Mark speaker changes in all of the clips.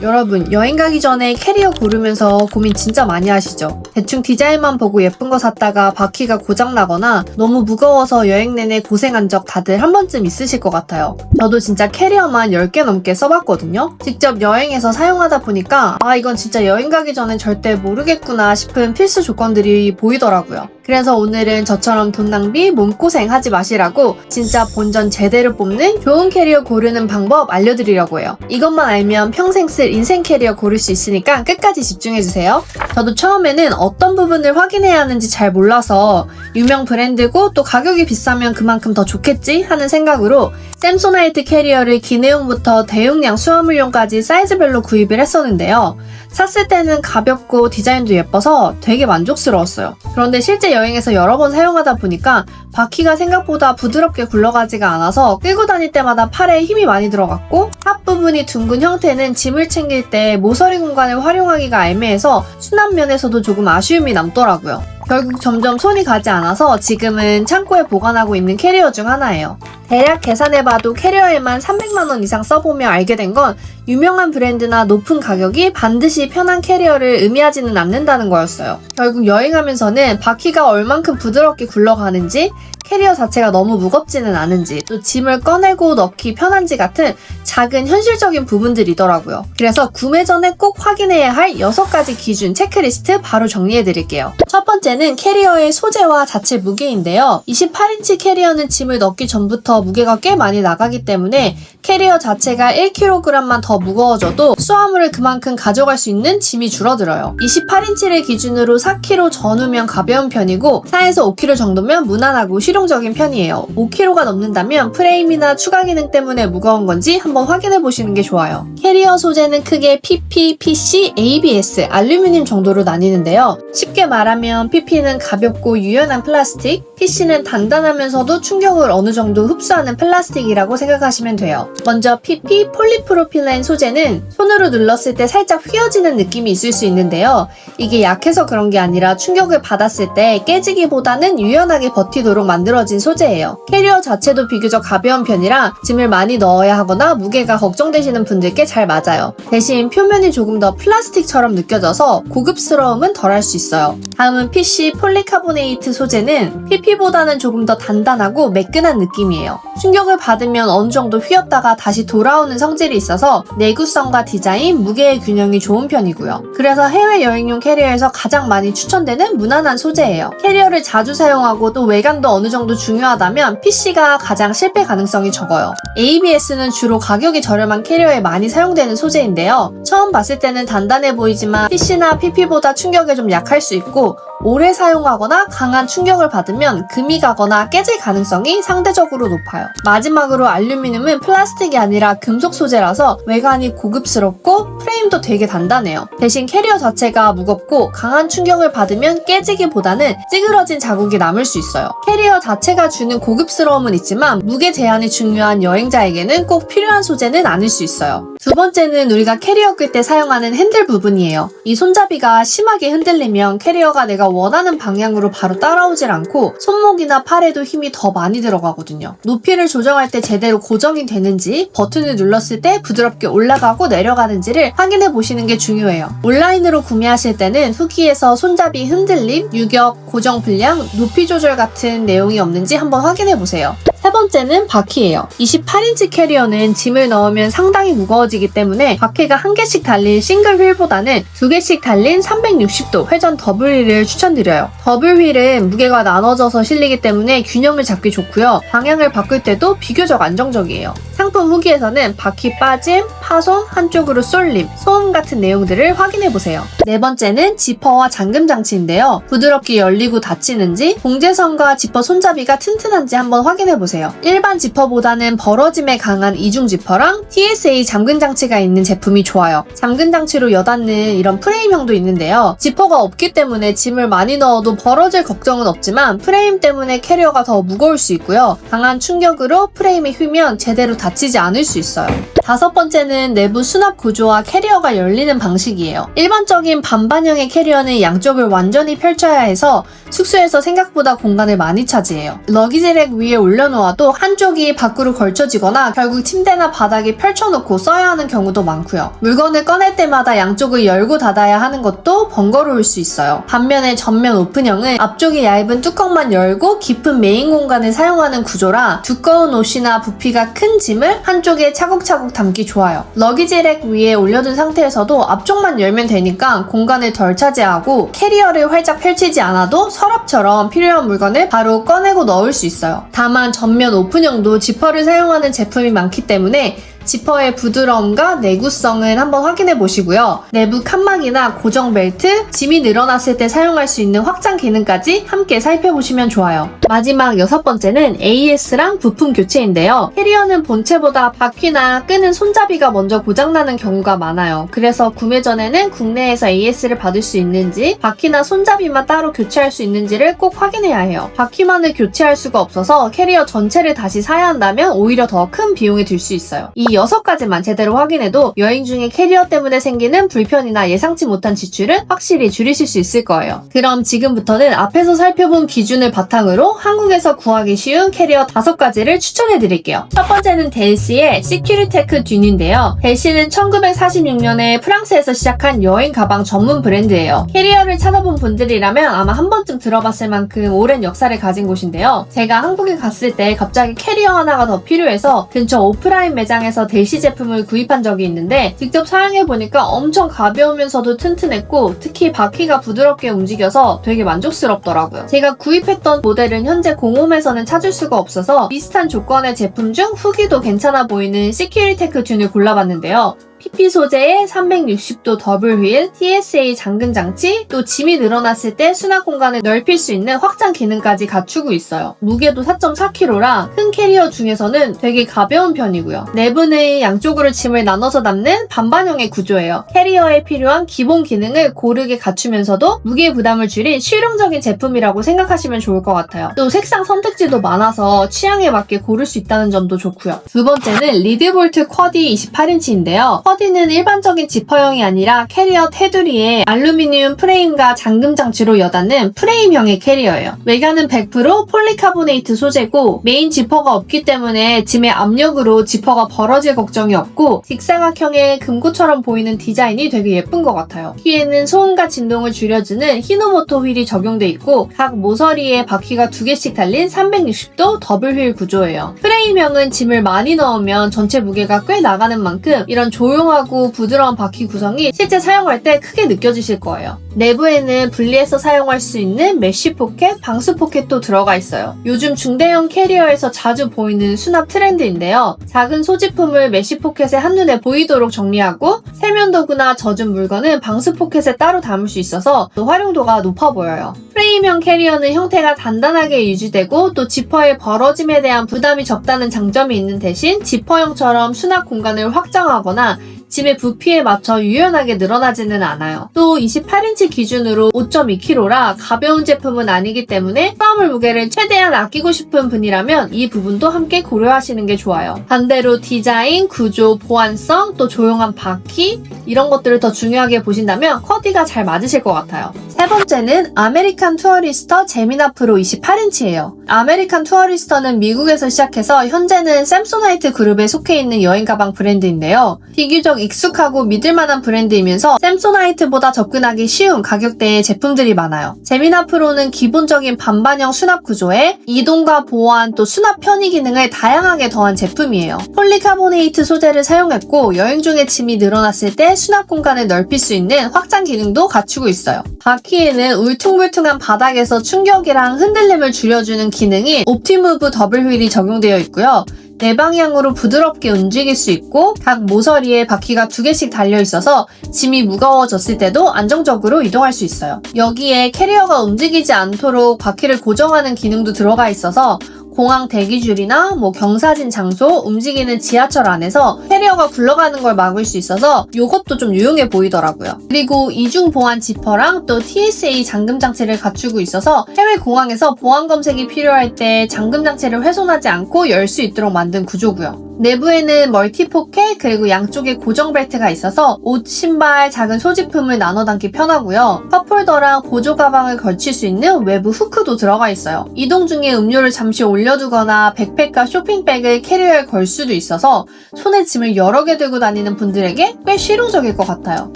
Speaker 1: 여러분, 여행 가기 전에 캐리어 고르면서 고민 진짜 많이 하시죠? 대충 디자인만 보고 예쁜 거 샀다가 바퀴가 고장나거나 너무 무거워서 여행 내내 고생한 적 다들 한 번쯤 있으실 것 같아요. 저도 진짜 캐리어만 10개 넘게 써봤거든요? 직접 여행에서 사용하다 보니까 이건 진짜 여행 가기 전엔 절대 모르겠구나 싶은 필수 조건들이 보이더라고요. 그래서 오늘은 저처럼 돈 낭비, 몸고생 하지 마시라고 진짜 본전 제대로 뽑는 좋은 캐리어 고르는 방법 알려드리려고 해요. 이것만 알면 평생 쓸 인생 캐리어 고를 수 있으니까 끝까지 집중해주세요. 저도 처음에는 어떤 부분을 확인해야 하는지 잘 몰라서 유명 브랜드고 또 가격이 비싸면 그만큼 더 좋겠지 하는 생각으로 샘소나이트 캐리어를 기내용부터 대용량 수화물용까지 사이즈별로 구입을 했었는데요. 샀을 때는 가볍고 디자인도 예뻐서 되게 만족스러웠어요. 그런데 실제 여행에서 여러 번 사용하다 보니까 바퀴가 생각보다 부드럽게 굴러가지가 않아서 끌고 다닐 때마다 팔에 힘이 많이 들어갔고 앞부분이 둥근 형태는 짐을 챙길 때 모서리 공간을 활용하기가 애매해서 수납 면에서도 조금 아쉬움이 남더라고요. 결국 점점 손이 가지 않아서 지금은 창고에 보관하고 있는 캐리어 중 하나예요. 대략 계산해봐도 캐리어에만 300만원 이상 써보며 알게 된 건 유명한 브랜드나 높은 가격이 반드시 편한 캐리어를 의미하지는 않는다는 거였어요. 결국 여행하면서는 바퀴가 얼만큼 부드럽게 굴러가는지, 캐리어 자체가 너무 무겁지는 않은지, 또 짐을 꺼내고 넣기 편한지 같은 작은 현실적인 부분들이더라고요. 그래서 구매 전에 꼭 확인해야 할 6가지 기준 체크리스트 바로 정리해드릴게요. 첫 번째는 캐리어의 소재와 자체 무게인데요. 28인치 캐리어는 짐을 넣기 전부터 무게가 꽤 많이 나가기 때문에 캐리어 자체가 1kg만 더 무거워져도 수화물을 그만큼 가져갈 수 있는 짐이 줄어들어요. 28인치를 기준으로 4kg 전후면 가벼운 편이고 4에서 5kg 정도면 무난하고 실용적인 편이에요. 5kg가 넘는다면 프레임이나 추가 기능 때문에 무거운 건지 한번 확인해 보시는 게 좋아요. 캐리어 소재는 크게 PP, PC, ABS, 알루미늄 정도로 나뉘는데요. 쉽게 말하면 PP는 가볍고 유연한 플라스틱, PC는 단단하면서도 충격을 어느 정도 흡수하는 플라스틱이라고 생각하시면 돼요. 먼저 PP 폴리프로필렌 소재는 손으로 눌렀을 때 살짝 휘어지는 느낌이 있을 수 있는데요. 이게 약해서 그런 게 아니라 충격을 받았을 때 깨지기보다는 유연하게 버티도록 만들어진 소재예요. 캐리어 자체도 비교적 가벼운 편이라 짐을 많이 넣어야 하거나 무게가 걱정되시는 분들께 잘 맞아요. 대신 표면이 조금 더 플라스틱처럼 느껴져서 고급스러움은 덜할 수 있어요. 다음은 PC 폴리카보네이트 소재는 PP보다는 조금 더 단단하고 매끈한 느낌이에요. 충격을 받으면 어느 정도 휘었다가 다시 돌아오는 성질이 있어서 내구성과 디자인, 무게의 균형이 좋은 편이고요. 그래서 해외여행용 캐리어에서 가장 많이 추천되는 무난한 소재예요. 캐리어를 자주 사용하고 또 외관도 어느 정도 중요하다면 PC가 가장 실패 가능성이 적어요. ABS는 주로 가격이 저렴한 캐리어에 많이 사용되는 소재인데요. 처음 봤을 때는 단단해 보이지만 PC나 PP보다 충격에 좀 약할 수 있고 오래 사용하거나 강한 충격을 받으면 금이 가거나 깨질 가능성이 상대적으로 높아요. 마지막으로 알루미늄은 플라스틱이 아니라 금속 소재라서 외관이 고급스럽고 프레임도 되게 단단해요. 대신 캐리어 자체가 무겁고 강한 충격을 받으면 깨지기보다는 찌그러진 자국이 남을 수 있어요. 캐리어 자체가 주는 고급스러움은 있지만 무게 제한이 중요한 여행자에게는 꼭 필요한 소재는 아닐 수 있어요. 두 번째는 우리가 캐리어 끌 때 사용하는 핸들 부분이에요. 이 손잡이가 심하게 흔들리면 캐리어가 내가 원하는 방향으로 바로 따라오질 않고 손목이나 팔에도 힘이 더 많이 들어가거든요. 높이를 조정할 때 제대로 고정이 되는지, 버튼을 눌렀을 때 부드럽게 올라가고 내려가는지를 확인해 보시는 게 중요해요. 온라인으로 구매하실 때는 후기에서 손잡이 흔들림, 유격, 고정 불량, 높이 조절 같은 내용이 없는지 한번 확인해 보세요. 세 번째는 바퀴예요. 28인치 캐리어는 짐을 넣으면 상당히 무거워지기 때문에 바퀴가 한 개씩 달린 싱글 휠보다는 2개씩 달린 360도 회전 더블 휠을 추천드려요. 더블 휠은 무게가 나눠져서 실리기 때문에 균형을 잡기 좋고요. 방향을 바꿀 때도 비교적 안정적이에요. 상품 후기에서는 바퀴 빠짐, 파손, 한쪽으로 쏠림, 소음 같은 내용들을 확인해보세요. 네 번째는 지퍼와 잠금 장치인데요. 부드럽게 열리고 닫히는지, 봉제선과 지퍼 손잡이가 튼튼한지 한번 확인해보세요. 일반 지퍼보다는 벌어짐에 강한 이중 지퍼랑 TSA 잠금 장치가 있는 제품이 좋아요. 잠금 장치로 여닫는 이런 프레임형도 있는데요. 지퍼가 없기 때문에 짐을 많이 넣어도 벌어질 걱정은 없지만 프레임 때문에 캐리어가 더 무거울 수 있고요. 강한 충격으로 프레임이 휘면 제대로 닫히지 않을 수 있어요. 5번째는 내부 수납 구조와 캐리어가 열리는 방식이에요. 일반적인 반반형의 캐리어는 양쪽을 완전히 펼쳐야 해서 숙소에서 생각보다 공간을 많이 차지해요. 러기지랙 위에 올려놓아도 한쪽이 밖으로 걸쳐지거나 결국 침대나 바닥에 펼쳐놓고 써야 하는 경우도 많고요. 물건을 꺼낼 때마다 양쪽을 열고 닫아야 하는 것도 번거로울 수 있어요. 반면에 전면 오픈형은 앞쪽이 얇은 뚜껑만 열고 깊은 메인 공간을 사용하는 구조라 두꺼운 옷이나 부피가 큰 짐을 한쪽에 차곡차곡 담기 좋아요. 러기지랙 위에 올려둔 상태에서도 앞쪽만 열면 되니까 공간을 덜 차지하고 캐리어를 활짝 펼치지 않아도 서랍처럼 필요한 물건을 바로 꺼내고 넣을 수 있어요. 다만 전면 오픈형도 지퍼를 사용하는 제품이 많기 때문에 지퍼의 부드러움과 내구성을 한번 확인해 보시고요. 내부 칸막이나 고정 벨트, 짐이 늘어났을 때 사용할 수 있는 확장 기능까지 함께 살펴보시면 좋아요. 마지막 6번째는 AS랑 부품 교체인데요. 캐리어는 본체보다 바퀴나 끄는 손잡이가 먼저 고장나는 경우가 많아요. 그래서 구매 전에는 국내에서 AS를 받을 수 있는지, 바퀴나 손잡이만 따로 교체할 수 있는지를 꼭 확인해야 해요. 바퀴만을 교체할 수가 없어서 캐리어 전체를 다시 사야 한다면 오히려 더 큰 비용이 들 수 있어요. 이 6가지만 제대로 확인해도 여행 중에 캐리어 때문에 생기는 불편이나 예상치 못한 지출은 확실히 줄이실 수 있을 거예요. 그럼 지금부터는 앞에서 살펴본 기준을 바탕으로 한국에서 구하기 쉬운 캐리어 5가지를 추천해 드릴게요. 첫 번째는 델시의 시큐리테크 듄인데요. 델시는 1946년에 프랑스에서 시작한 여행 가방 전문 브랜드예요. 캐리어를 찾아본 분들이라면 아마 한 번쯤 들어봤을 만큼 오랜 역사를 가진 곳인데요. 제가 한국에 갔을 때 갑자기 캐리어 하나가 더 필요해서 근처 오프라인 매장에서 델시 제품을 구입한 적이 있는데 직접 사용해보니까 엄청 가벼우면서도 튼튼했고 특히 바퀴가 부드럽게 움직여서 되게 만족스럽더라고요. 제가 구입했던 모델은 현재 공홈에서는 찾을 수가 없어서 비슷한 조건의 제품 중 후기도 괜찮아 보이는 시큐리테크 듄을 골라봤는데요. PP 소재의 360도 더블 휠, TSA 잠금 장치, 또 짐이 늘어났을 때 수납 공간을 넓힐 수 있는 확장 기능까지 갖추고 있어요. 무게도 4.4kg라 큰 캐리어 중에서는 되게 가벼운 편이고요. 내부는 양쪽으로 짐을 나눠서 담는 반반형의 구조예요. 캐리어에 필요한 기본 기능을 고르게 갖추면서도 무게 부담을 줄인 실용적인 제품이라고 생각하시면 좋을 것 같아요. 또 색상 선택지도 많아서 취향에 맞게 고를 수 있다는 점도 좋고요. 두 번째는 리드볼트 쿼디 28인치인데요. 쿼디는 일반적인 지퍼형이 아니라 캐리어 테두리에 알루미늄 프레임과 잠금 장치로 여닫는 프레임형의 캐리어예요. 외관은 100% 폴리카보네이트 소재고 메인 지퍼가 없기 때문에 짐의 압력으로 지퍼가 벌어질 걱정이 없고 직사각형의 금고처럼 보이는 디자인이 되게 예쁜 것 같아요. 뒤에는 소음과 진동을 줄여주는 히노모토 휠이 적용돼 있고 각 모서리에 바퀴가 2개씩 달린 360도 더블 휠 구조예요. 프레임형은 짐을 많이 넣으면 전체 무게가 꽤 나가는 만큼 이런 조용하고 부드러운 바퀴 구성이 실제 사용할 때 크게 느껴지실 거예요. 내부에는 분리해서 사용할 수 있는 메쉬 포켓, 방수 포켓도 들어가 있어요. 요즘 중대형 캐리어에서 자주 보이는 수납 트렌드인데요. 작은 소지품을 메쉬 포켓에 한눈에 보이도록 정리하고 세면도구나 젖은 물건은 방수 포켓에 따로 담을 수 있어서 또 활용도가 높아 보여요. 프레임형 캐리어는 형태가 단단하게 유지되고 또 지퍼의 벌어짐에 대한 부담이 적다는 장점이 있는 대신 지퍼형처럼 수납 공간을 확장하거나 짐의 부피에 맞춰 유연하게 늘어나지는 않아요. 또 28인치 기준으로 5.2kg라 가벼운 제품은 아니기 때문에 수화물 무게를 최대한 아끼고 싶은 분이라면 이 부분도 함께 고려하시는 게 좋아요. 반대로 디자인, 구조, 보안성, 또 조용한 바퀴 이런 것들을 더 중요하게 보신다면 쿼디가 잘 맞으실 것 같아요. 세 번째는 아메리칸 투어리스터 제미나 프로 28인치예요. 아메리칸 투어리스터는 미국에서 시작해서 현재는 샘소나이트 그룹에 속해 있는 여행 가방 브랜드인데요. 비교적 익숙하고 믿을만한 브랜드이면서 샘소나이트보다 접근하기 쉬운 가격대의 제품들이 많아요. 제미나 프로는 기본적인 반반형 수납 구조에 이동과 보안 또 수납 편의 기능을 다양하게 더한 제품이에요. 폴리카보네이트 소재를 사용했고 여행 중에 짐이 늘어났을 때 수납 공간을 넓힐 수 있는 확장 기능도 갖추고 있어요. 바퀴에는 울퉁불퉁한 바닥에서 충격이랑 흔들림을 줄여주는 기능인 옵티무브 더블 휠이 적용되어 있고요. 네 방향으로 부드럽게 움직일 수 있고 각 모서리에 바퀴가 2개씩 달려있어서 짐이 무거워졌을 때도 안정적으로 이동할 수 있어요. 여기에 캐리어가 움직이지 않도록 바퀴를 고정하는 기능도 들어가 있어서 공항 대기줄이나 경사진 장소, 움직이는 지하철 안에서 캐리어가 굴러가는 걸 막을 수 있어서 이것도 좀 유용해 보이더라고요. 그리고 이중 보안 지퍼랑 또 TSA 잠금 장치를 갖추고 있어서 해외 공항에서 보안 검색이 필요할 때 잠금 장치를 훼손하지 않고 열 수 있도록 만든 구조고요. 내부에는 멀티 포켓 그리고 양쪽에 고정 벨트가 있어서 옷, 신발, 작은 소지품을 나눠 담기 편하고요. 컵홀더랑 보조 가방을 걸칠 수 있는 외부 후크도 들어가 있어요. 이동 중에 음료를 잠시 올려두거나 백팩과 쇼핑백을 캐리어에 걸 수도 있어서 손에 짐을 여러 개 들고 다니는 분들에게 꽤 실용적일 것 같아요.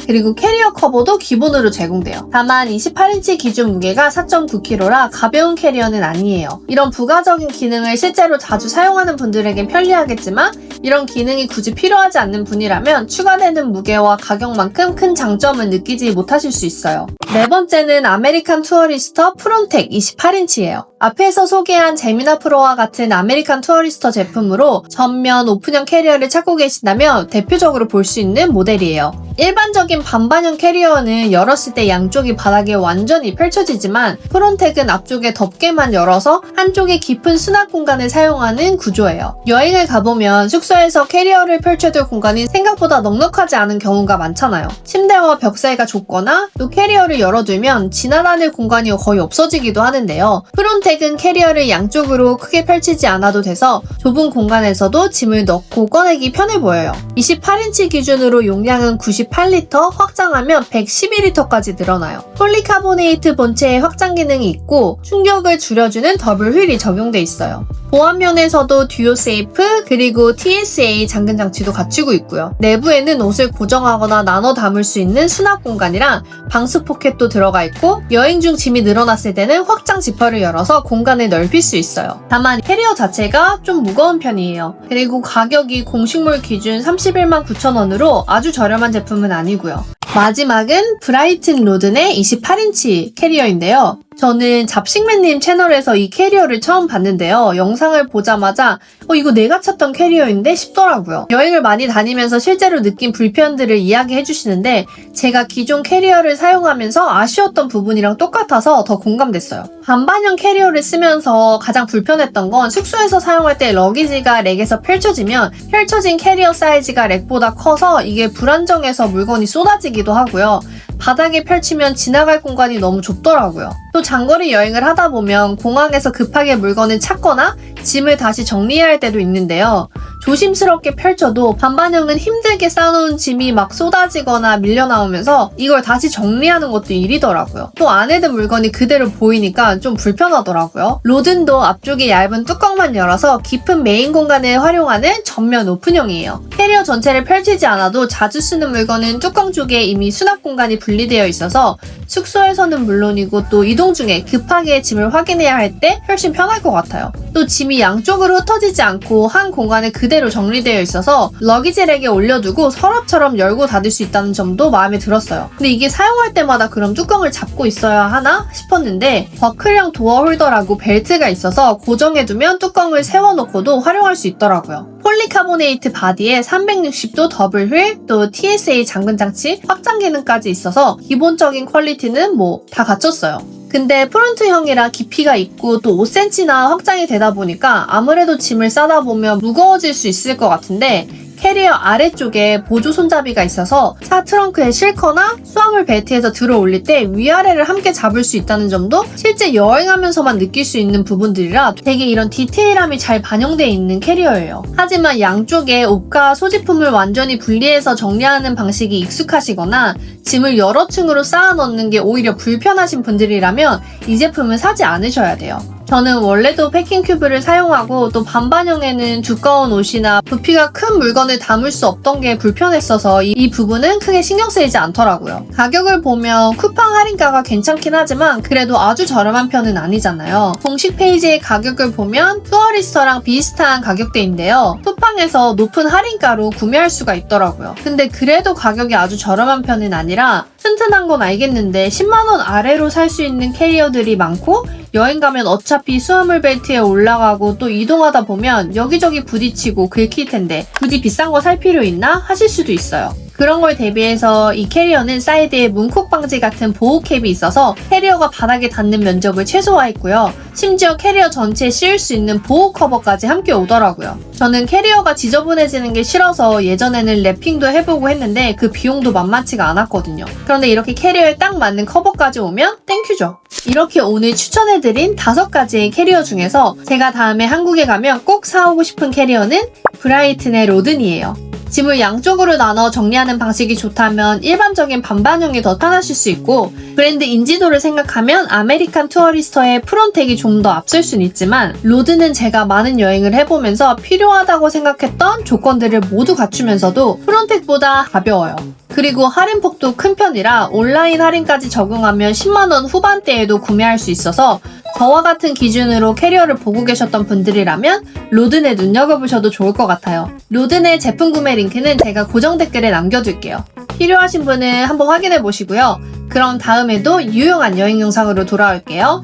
Speaker 1: 그리고 캐리어 커버도 기본으로 제공돼요. 다만 28인치 기준 무게가 4.9kg라 가벼운 캐리어는 아니에요. 이런 부가적인 기능을 실제로 자주 사용하는 분들에겐 편리하겠지만 이런 기능이 굳이 필요하지 않는 분이라면 추가되는 무게와 가격만큼 큰 장점은 느끼지 못하실 수 있어요. 네 번째는 아메리칸 투어리스터 프론텍 28인치예요. 앞에서 소개한 제미나 프로와 같은 아메리칸 투어리스터 제품으로 전면 오픈형 캐리어를 찾고 계신다면 대표적으로 볼 수 있는 모델이에요. 일반적인 반반형 캐리어는 열었을 때 양쪽이 바닥에 완전히 펼쳐지지만 프론텍은 앞쪽에 덮개만 열어서 한쪽에 깊은 수납 공간을 사용하는 구조예요. 여행을 가보면 숙소에서 캐리어를 펼쳐둘 공간이 생각보다 넉넉하지 않은 경우가 많잖아요. 침대와 벽 사이가 좁거나 또 캐리어를 열어두면 지나다닐 공간이 거의 없어지기도 하는데요. 프론텍은 캐리어를 양쪽으로 크게 펼치지 않아도 돼서 좁은 공간에서도 짐을 넣고 꺼내기 편해 보여요. 28인치 기준으로 용량은 98리터, 확장하면 112리터까지 늘어나요. 폴리카보네이트 본체에 확장 기능이 있고 충격을 줄여주는 더블 휠이 적용돼 있어요. 보안 면에서도 듀오 세이프 그리고 TSA 잠금 장치도 갖추고 있고요. 내부에는 옷을 고정하거나 나눠 담을 수 있는 수납 공간이랑 방수 포켓도 들어가 있고 여행 중 짐이 늘어났을 때는 확장 지퍼를 열어서 공간을 넓힐 수 있어요. 다만 캐리어 자체가 좀 무거운 편이에요. 그리고 가격이 공식몰 기준 31만 9천원으로 아주 저렴한 제품은 아니고요. 마지막은 브라이튼 로든의 28인치 캐리어인데요. 저는 잡식맨님 채널에서 이 캐리어를 처음 봤는데요. 영상을 보자마자 이거 내가 찾던 캐리어인데 싶더라고요. 여행을 많이 다니면서 실제로 느낀 불편들을 이야기해 주시는데 제가 기존 캐리어를 사용하면서 아쉬웠던 부분이랑 똑같아서 더 공감됐어요. 반반형 캐리어를 쓰면서 가장 불편했던 건 숙소에서 사용할 때 러기지가 렉에서 펼쳐지면 펼쳐진 캐리어 사이즈가 렉보다 커서 이게 불안정해서 물건이 쏟아지기도 하고요. 바닥에 펼치면 지나갈 공간이 너무 좁더라고요. 또 장거리 여행을 하다 보면 공항에서 급하게 물건을 찾거나 짐을 다시 정리해야 할 때도 있는데요. 조심스럽게 펼쳐도 반반형은 힘들게 쌓아놓은 짐이 막 쏟아지거나 밀려나오면서 이걸 다시 정리하는 것도 일이더라고요. 또 안에 든 물건이 그대로 보이니까 좀 불편하더라고요. 로든도 앞쪽에 얇은 뚜껑만 열어서 깊은 메인 공간을 활용하는 전면 오픈형이에요. 캐리어 전체를 펼치지 않아도 자주 쓰는 물건은 뚜껑 쪽에 이미 수납 공간이 분리되어 있어서 숙소에서는 물론이고 또 이동 중에 급하게 짐을 확인해야 할 때 훨씬 편할 것 같아요. 또 짐이 양쪽으로 흩어지지 않고 한 공간에 그대로 정리되어 있어서 러기지 렉에 올려두고 서랍처럼 열고 닫을 수 있다는 점도 마음에 들었어요. 근데 이게 사용할 때마다 그럼 뚜껑을 잡고 있어야 하나 싶었는데 버클형 도어 홀더라고 벨트가 있어서 고정해두면 뚜껑을 세워놓고도 활용할 수 있더라고요. 폴리카보네이트 바디에 360도 더블 휠, 또 TSA 잠금 장치, 확장 기능까지 있어서 기본적인 퀄리티는 다 갖췄어요. 근데 프론트형이라 깊이가 있고 또 5cm나 확장이 되다 보니까 아무래도 짐을 싸다 보면 무거워질 수 있을 것 같은데 캐리어 아래쪽에 보조 손잡이가 있어서 차 트렁크에 싣거나 수화물 벨트에서 들어 올릴 때 위아래를 함께 잡을 수 있다는 점도 실제 여행하면서만 느낄 수 있는 부분들이라 되게 이런 디테일함이 잘 반영되어 있는 캐리어예요. 하지만 양쪽에 옷과 소지품을 완전히 분리해서 정리하는 방식이 익숙하시거나 짐을 여러 층으로 쌓아 넣는 게 오히려 불편하신 분들이라면 이 제품은 사지 않으셔야 돼요. 저는 원래도 패킹 큐브를 사용하고 또 반반형에는 두꺼운 옷이나 부피가 큰 물건을 담을 수 없던 게 불편했어서 이 부분은 크게 신경 쓰이지 않더라고요. 가격을 보면 쿠팡 할인가가 괜찮긴 하지만 그래도 아주 저렴한 편은 아니잖아요. 공식 페이지의 가격을 보면 투어리스터랑 비슷한 가격대인데요. 쿠팡에서 높은 할인가로 구매할 수가 있더라고요. 근데 그래도 가격이 아주 저렴한 편은 아니라 튼튼한 건 알겠는데 10만원 아래로 살 수 있는 캐리어들이 많고 여행 가면 어차피 수화물 벨트에 올라가고 또 이동하다 보면 여기저기 부딪히고 긁힐 텐데 굳이 비싼 거 살 필요 있나 하실 수도 있어요. 그런 걸 대비해서 이 캐리어는 사이드에 문콕 방지 같은 보호 캡이 있어서 캐리어가 바닥에 닿는 면적을 최소화했고요. 심지어 캐리어 전체에 씌울 수 있는 보호 커버까지 함께 오더라고요. 저는 캐리어가 지저분해지는 게 싫어서 예전에는 랩핑도 해보고 했는데 그 비용도 만만치가 않았거든요. 그런데 이렇게 캐리어에 딱 맞는 커버까지 오면 땡큐죠. 이렇게 오늘 추천해드린 5가지의 캐리어 중에서 제가 다음에 한국에 가면 꼭 사오고 싶은 캐리어는 브라이튼의 로든이에요. 짐을 양쪽으로 나눠 정리하는 방식이 좋다면 일반적인 반반형이 더 편하실 수 있고, 브랜드 인지도를 생각하면 아메리칸 투어리스터의 프론텍이 좀 더 앞설 순 있지만, 로드는 제가 많은 여행을 해보면서 필요하다고 생각했던 조건들을 모두 갖추면서도 프론텍보다 가벼워요. 그리고 할인폭도 큰 편이라 온라인 할인까지 적용하면 10만원 후반대에도 구매할 수 있어서 저와 같은 기준으로 캐리어를 보고 계셨던 분들이라면 로든에 눈여겨보셔도 좋을 것 같아요. 로든의 제품 구매 링크는 제가 고정 댓글에 남겨둘게요. 필요하신 분은 한번 확인해 보시고요. 그럼 다음에도 유용한 여행 영상으로 돌아올게요.